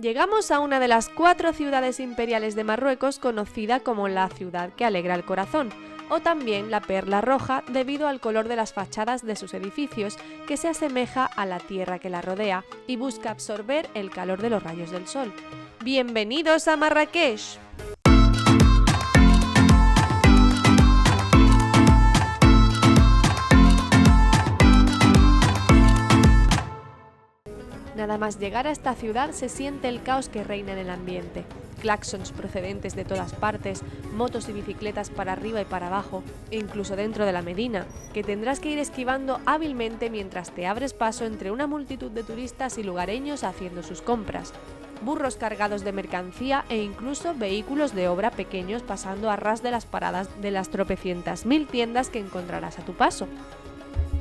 Llegamos a una de las 4 ciudades imperiales de Marruecos conocida como la ciudad que alegra el corazón, o también la Perla Roja debido al color de las fachadas de sus edificios que se asemeja a la tierra que la rodea y busca absorber el calor de los rayos del sol. ¡Bienvenidos a Marrakech! Nada más llegar a esta ciudad se siente el caos que reina en el ambiente. Claxons procedentes de todas partes, motos y bicicletas para arriba y para abajo, e incluso dentro de la Medina, que tendrás que ir esquivando hábilmente mientras te abres paso entre una multitud de turistas y lugareños haciendo sus compras. Burros cargados de mercancía e incluso vehículos de obra pequeños pasando a ras de las paradas de las tropecientas mil tiendas que encontrarás a tu paso.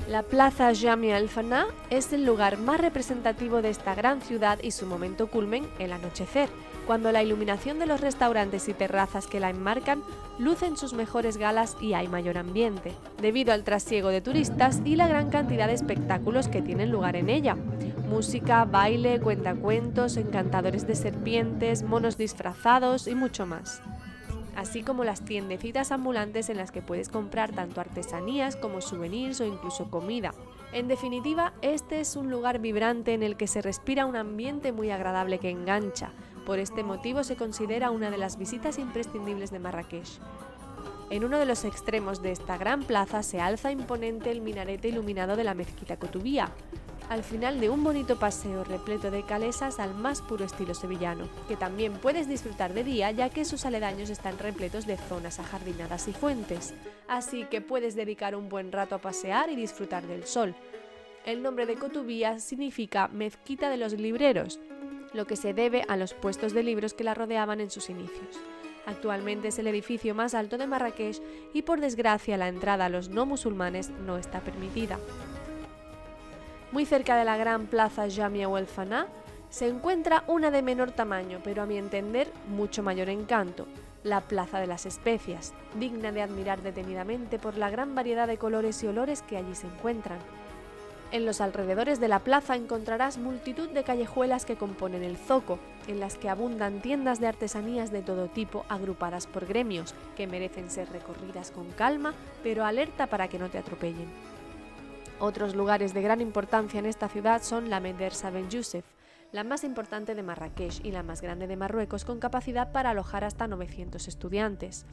La Plaza Jamia el-Fana es el lugar más representativo de esta gran ciudad y su momento culmen el anochecer, cuando la iluminación de los restaurantes y terrazas que la enmarcan lucen sus mejores galas y hay mayor ambiente, debido al trasiego de turistas y la gran cantidad de espectáculos que tienen lugar en ella. Música, baile, cuentacuentos, encantadores de serpientes, monos disfrazados y mucho más. Así como las tiendecitas ambulantes en las que puedes comprar tanto artesanías como souvenirs o incluso comida. En definitiva, este es un lugar vibrante en el que se respira un ambiente muy agradable que engancha. Por este motivo se considera una de las visitas imprescindibles de Marrakech. En uno de los extremos de esta gran plaza se alza imponente el minarete iluminado de la mezquita Koutoubia, al final de un bonito paseo repleto de calesas al más puro estilo sevillano, que también puedes disfrutar de día ya que sus aledaños están repletos de zonas ajardinadas y fuentes, así que puedes dedicar un buen rato a pasear y disfrutar del sol. El nombre de Koutoubia significa mezquita de los libreros, lo que se debe a los puestos de libros que la rodeaban en sus inicios. Actualmente es el edificio más alto de Marrakech y por desgracia la entrada a los no musulmanes no está permitida. Muy cerca de la gran plaza Jamia el-Fana se encuentra una de menor tamaño, pero a mi entender mucho mayor encanto, la Plaza de las Especias, digna de admirar detenidamente por la gran variedad de colores y olores que allí se encuentran. En los alrededores de la plaza encontrarás multitud de callejuelas que componen el zoco, en las que abundan tiendas de artesanías de todo tipo agrupadas por gremios, que merecen ser recorridas con calma, pero alerta para que no te atropellen. Otros lugares de gran importancia en esta ciudad son la Medersa Ben Youssef, la más importante de Marrakech y la más grande de Marruecos con capacidad para alojar hasta 900 estudiantes.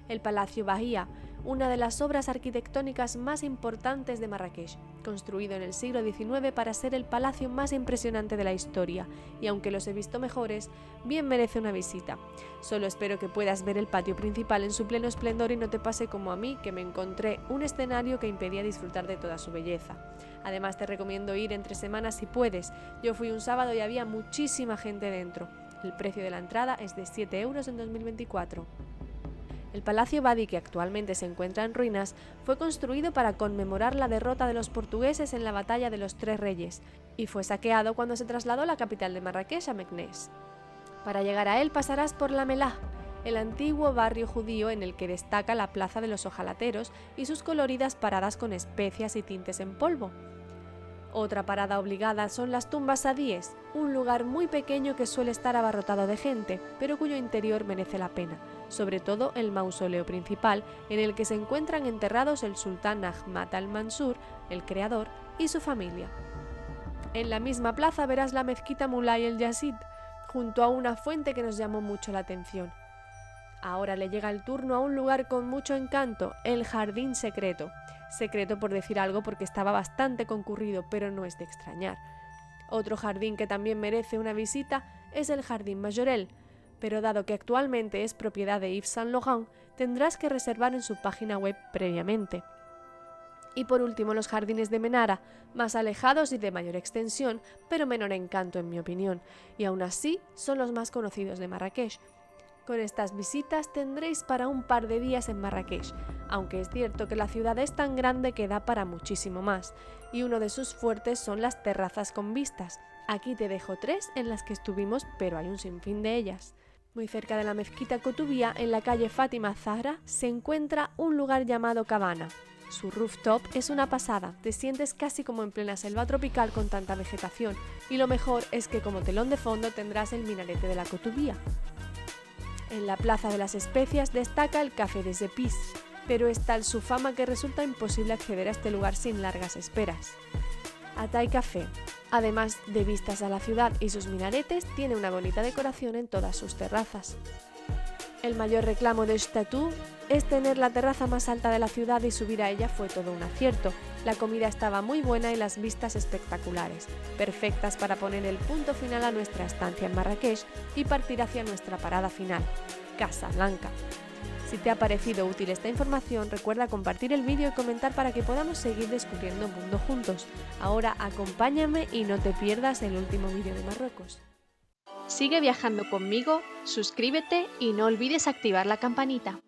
El Palacio Bahía, una de las obras arquitectónicas más importantes de Marrakech, construido en el siglo XIX para ser el palacio más impresionante de la historia, y aunque los he visto mejores, bien merece una visita. Solo espero que puedas ver el patio principal en su pleno esplendor y no te pase como a mí, que me encontré un escenario que impedía disfrutar de toda su belleza. Además te recomiendo ir entre semanas si puedes. Yo fui un sábado y había muchísima gente dentro. El precio de la entrada es de 7 euros en 2024. El Palacio Badi, que actualmente se encuentra en ruinas, fue construido para conmemorar la derrota de los portugueses en la Batalla de los Tres Reyes y fue saqueado cuando se trasladó la capital de Marrakech a Meknès. Para llegar a él pasarás por la Melah, el antiguo barrio judío en el que destaca la Plaza de los Ojalateros y sus coloridas paradas con especias y tintes en polvo. Otra parada obligada son las tumbas sadíes, un lugar muy pequeño que suele estar abarrotado de gente, pero cuyo interior merece la pena, sobre todo el mausoleo principal, en el que se encuentran enterrados el sultán Ahmad al-Mansur, el creador, y su familia. En la misma plaza verás la mezquita Mulay el-Yazid, junto a una fuente que nos llamó mucho la atención. Ahora le llega el turno a un lugar con mucho encanto, el Jardín Secreto. Secreto por decir algo porque estaba bastante concurrido, pero no es de extrañar. Otro jardín que también merece una visita es el Jardín Majorelle, pero dado que actualmente es propiedad de Yves Saint Laurent, tendrás que reservar en su página web previamente. Y por último los jardines de Menara, más alejados y de mayor extensión, pero menor encanto en mi opinión, y aún así son los más conocidos de Marrakech. Con estas visitas tendréis para un par de días en Marrakech, aunque es cierto que la ciudad es tan grande que da para muchísimo más, y uno de sus fuertes son las terrazas con vistas. Aquí te dejo 3 en las que estuvimos, pero hay un sinfín de ellas. Muy cerca de la mezquita Koutoubia, en la calle Fátima Zahra, se encuentra un lugar llamado Cabana. Su rooftop es una pasada, te sientes casi como en plena selva tropical con tanta vegetación, y lo mejor es que como telón de fondo tendrás el minarete de la Cotubía. En la Plaza de las Especias destaca el Café des Epis, pero es tal su fama que resulta imposible acceder a este lugar sin largas esperas. Atay Café, además de vistas a la ciudad y sus minaretes, tiene una bonita decoración en todas sus terrazas. El mayor reclamo de Statou es tener la terraza más alta de la ciudad y subir a ella fue todo un acierto. La comida estaba muy buena y las vistas espectaculares, perfectas para poner el punto final a nuestra estancia en Marrakech y partir hacia nuestra parada final, Casablanca. Si te ha parecido útil esta información, recuerda compartir el vídeo y comentar para que podamos seguir descubriendo el mundo juntos. Ahora acompáñame y no te pierdas el último vídeo de Marruecos. Sigue viajando conmigo, suscríbete y no olvides activar la campanita.